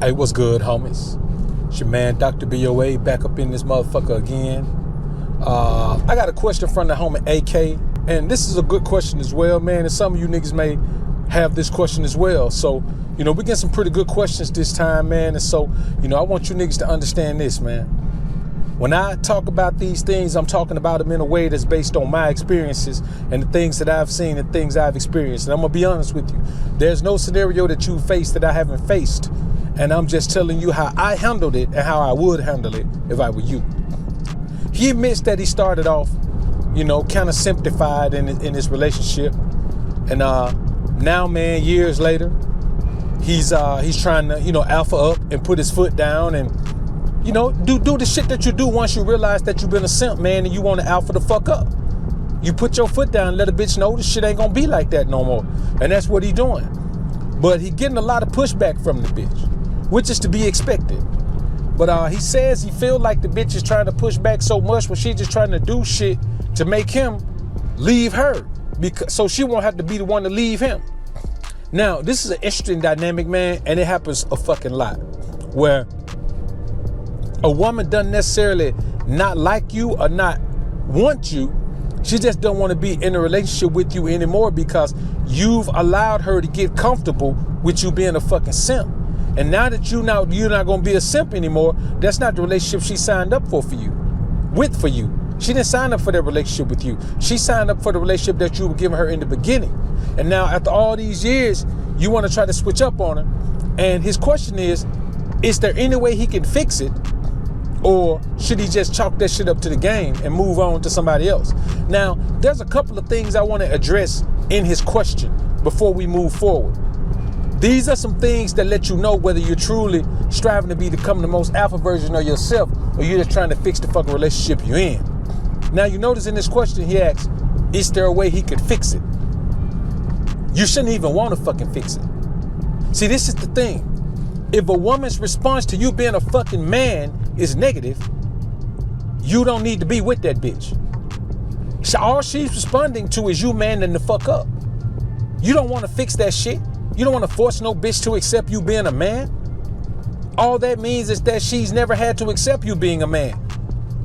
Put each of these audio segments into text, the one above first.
Hey, what's good, homies? It's your man, Dr. BoA, back up in this motherfucker again. I got a question from the homie AK, and this is a good question as well, man, and some of you niggas may have this question as well. So, we get some pretty good questions this time, man, and so, I want you niggas to understand this, man. When I talk about these things, I'm talking about them in a way that's based on my experiences and the things that I've seen and things I've experienced. And I'm going to be honest with you. There's no scenario that you faced that I haven't faced. And I'm just telling you how I handled it and how I would handle it if I were you. He admits that he started off, kind of simplified in his relationship. And now, man, years later, he's trying to, alpha up and put his foot down and, do the shit that you do once you realize that you've been a simp, man, and you want to alpha the fuck up. You put your foot down and let a bitch know this shit ain't gonna be like that no more. And that's what he doing. But he getting a lot of pushback from the bitch, which is to be expected. But he says he feel like the bitch is trying to push back so much when she's just trying to do shit to make him leave her, so she won't have to be the one to leave him. Now, this is an interesting dynamic, man, and it happens a fucking lot, where a woman doesn't necessarily not like you or not want you. She just don't want to be in a relationship with you anymore because you've allowed her to get comfortable with you being a fucking simp. And now that you're not going to be a simp anymore, that's not the relationship she signed up for you. She didn't sign up for that relationship with you. She signed up for the relationship that you were giving her in the beginning. And now after all these years, you want to try to switch up on her. And his question is there any way he can fix it? Or should he just chalk that shit up to the game and move on to somebody else? Now, there's a couple of things I want to address in his question before we move forward. These are some things that let you know whether you're truly striving to become the most alpha version of yourself or you're just trying to fix the fucking relationship you're in. Now, you notice in this question he asks, is there a way he could fix it? You shouldn't even want to fucking fix it. See, this is the thing. If a woman's response to you being a fucking man is negative, you don't need to be with that bitch. All she's responding to is you manning the fuck up. You don't want to fix that shit. You don't want to force no bitch to accept you being a man. All that means is that she's never had to accept you being a man.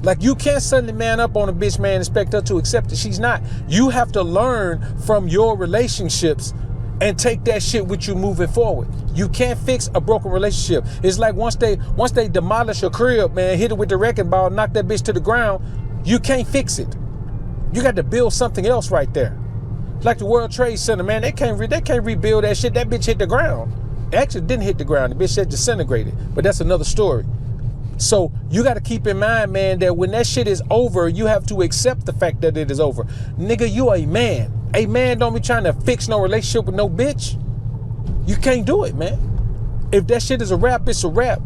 Like, you can't suddenly man up on a bitch, man, and expect her to accept it. She's not. You have to learn from your relationships and take that shit with you moving forward. You can't fix a broken relationship. It's like once they demolish your crib, man, hit it with the wrecking ball, knock that bitch to the ground, you can't fix it. You got to build something else right there. Like the World Trade Center, man, they can't rebuild that shit. That bitch hit the ground. It actually didn't hit the ground. The bitch had disintegrated, but that's another story. So you got to keep in mind, man, that when that shit is over, you have to accept the fact that it is over. Nigga, you a man. A man don't be trying to fix no relationship with no bitch. You can't do it, man. If that shit is a wrap, it's a wrap.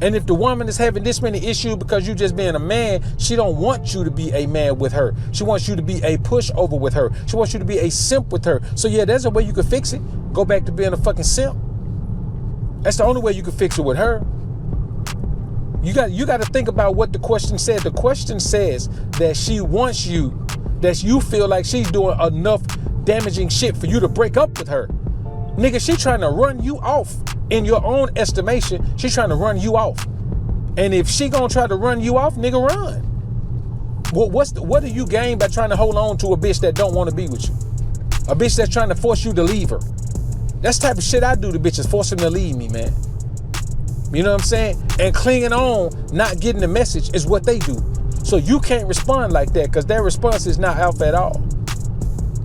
And if the woman is having this many issues because you just being a man, she don't want you to be a man with her. She wants you to be a pushover with her. She wants you to be a simp with her. So yeah, there's a way you can fix it. Go back to being a fucking simp. That's the only way you can fix it with her. You got to think about what the question said. The question says that she wants you, that you feel like she's doing enough damaging shit for you to break up with her. Nigga, she trying to run you off. In your own estimation, she's trying to run you off. And if she gonna try to run you off, nigga, run. What do you gain by trying to hold on to a bitch that don't want to be with you? A bitch that's trying to force you to leave her. That's the type of shit I do to bitches, force them to leave me, man. You know what I'm saying? And clinging on, not getting the message is what they do. So you can't respond like that because their response is not alpha at all.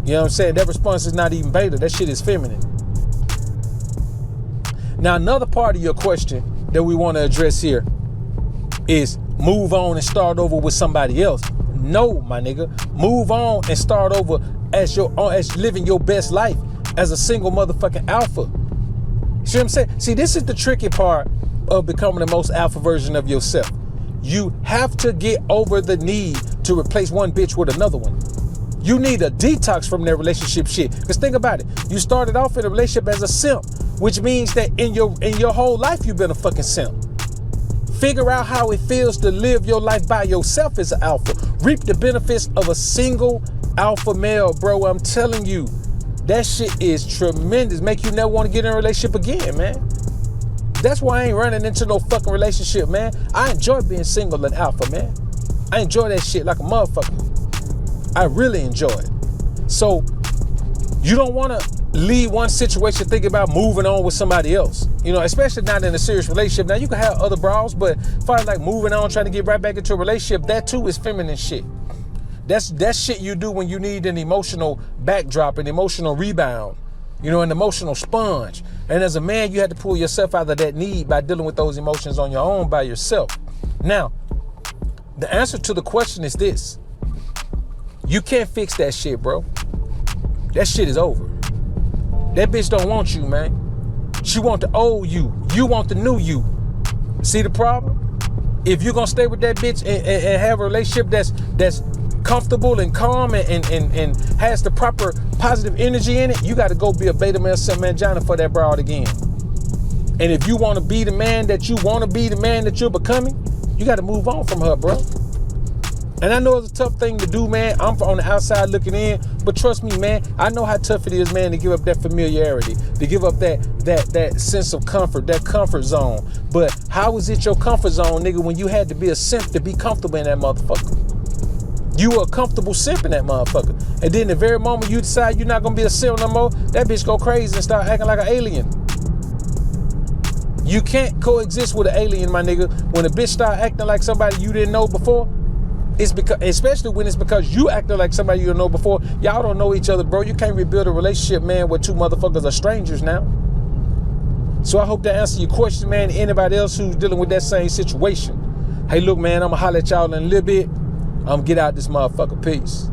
You know what I'm saying? Their response is not even beta. That shit is feminine. Now, another part of your question that we want to address here is move on and start over with somebody else. No, my nigga. Move on and start over as living your best life as a single motherfucking alpha. See what I'm saying? See, this is the tricky part of becoming the most alpha version of yourself. You have to get over the need to replace one bitch with another one. You need a detox from that relationship shit. Because think about it. You started off in a relationship as a simp, which means that in your whole life you've been a fucking simp. Figure out how it feels to live your life by yourself as an alpha. Reap the benefits of a single alpha male, bro. I'm telling you, that shit is tremendous. Make you never want to get in a relationship again, man. That's why I ain't running into no fucking relationship, man. I enjoy being single and alpha, man. I enjoy that shit like a motherfucker. I really enjoy it. So you don't want to leave one situation thinking about moving on with somebody else. You know, especially not in a serious relationship. Now, you can have other bras, but if I like moving on, trying to get right back into a relationship, that too is feminine shit. That's shit you do when you need an emotional backdrop, an emotional rebound, you know, an emotional sponge. And as a man, you have to pull yourself out of that need by dealing with those emotions on your own by yourself. Now, the answer to the question is this. You can't fix that shit, bro. That shit is over. That bitch don't want you, man. She want the old you. You want the new you. See the problem? If you're gonna stay with that bitch and have a relationship that's comfortable and calm and has the proper positive energy in it, you got to go be a beta male mangina for that broad again. And if you want to be the man that you want to be, the man that you're becoming, you got to move on from her, bro. And I know it's a tough thing to do, man. I'm on the outside looking in, but trust me, man, I know how tough it is, man, to give up that familiarity, to give up that sense of comfort, that comfort zone. But how is it your comfort zone, nigga, when you had to be a simp to be comfortable in that motherfucker? You were a comfortable simp in that motherfucker. And then the very moment you decide you're not gonna be a simp no more, that bitch go crazy and start acting like an alien. You can't coexist with an alien, my nigga. When a bitch start acting like somebody you didn't know before, it's because, especially when it's because you acting like somebody you don't know before, y'all don't know each other, bro. You can't rebuild a relationship, man, where two motherfuckers are strangers now. So I hope that answers your question, man. Anybody else who's dealing with that same situation. Hey, look, man, I'm gonna holler at y'all in a little bit. I'm gonna get out this motherfucker. Peace.